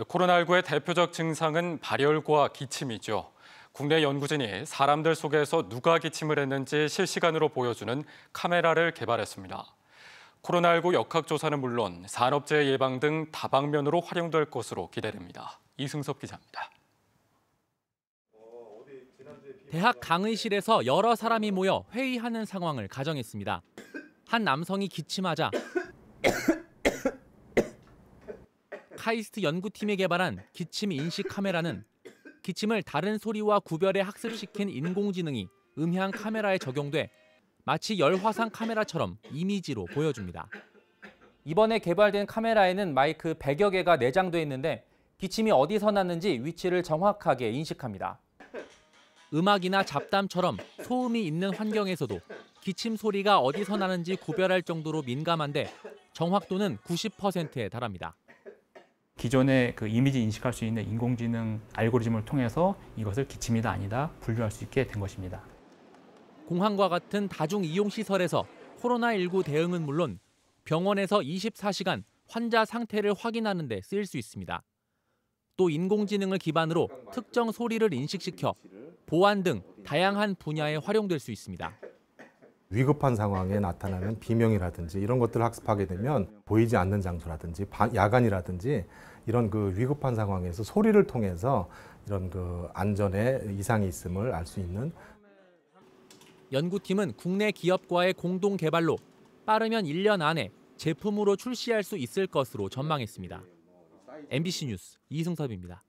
코로나19의 대표적 증상은 발열과 기침이죠. 국내 연구진이 사람들 속에서 누가 기침을 했는지 실시간으로 보여주는 카메라를 개발했습니다. 코로나19 역학조사는 물론 산업재해 예방 등 다방면으로 활용될 것으로 기대됩니다. 이승섭 기자입니다. 대학 강의실에서 여러 사람이 모여 회의하는 상황을 가정했습니다. 한 남성이 기침하자 카이스트 연구팀이 개발한 기침 인식 카메라는 기침을 다른 소리와 구별해 학습시킨 인공지능이 음향 카메라에 적용돼 마치 열화상 카메라처럼 이미지로 보여줍니다. 이번에 개발된 카메라에는 마이크 100여 개가 내장돼 있는데 기침이 어디서 났는지 위치를 정확하게 인식합니다. 음악이나 잡담처럼 소음이 있는 환경에서도 기침 소리가 어디서 나는지 구별할 정도로 민감한데 정확도는 90%에 달합니다. 기존의 그 이미지 인식할 수 있는 인공지능 알고리즘을 통해서 이것을 기침이다 아니다 분류할 수 있게 된 것입니다. 공항과 같은 다중 이용 시설에서 코로나19 대응은 물론 병원에서 24시간 환자 상태를 확인하는 데 쓰일 수 있습니다. 또 인공지능을 기반으로 특정 소리를 인식시켜 보안 등 다양한 분야에 활용될 수 있습니다. 위급한 상황에 나타나는 비명이라든지 이런 것들을 학습하게 되면 보이지 않는 장소라든지 야간이라든지 이런 그 위급한 상황에서 소리를 통해서 이런 그 안전에 이상이 있음을 알 수 있는. 연구팀은 국내 기업과의 공동 개발로 빠르면 1년 안에 제품으로 출시할 수 있을 것으로 전망했습니다. MBC 뉴스 이승섭입니다.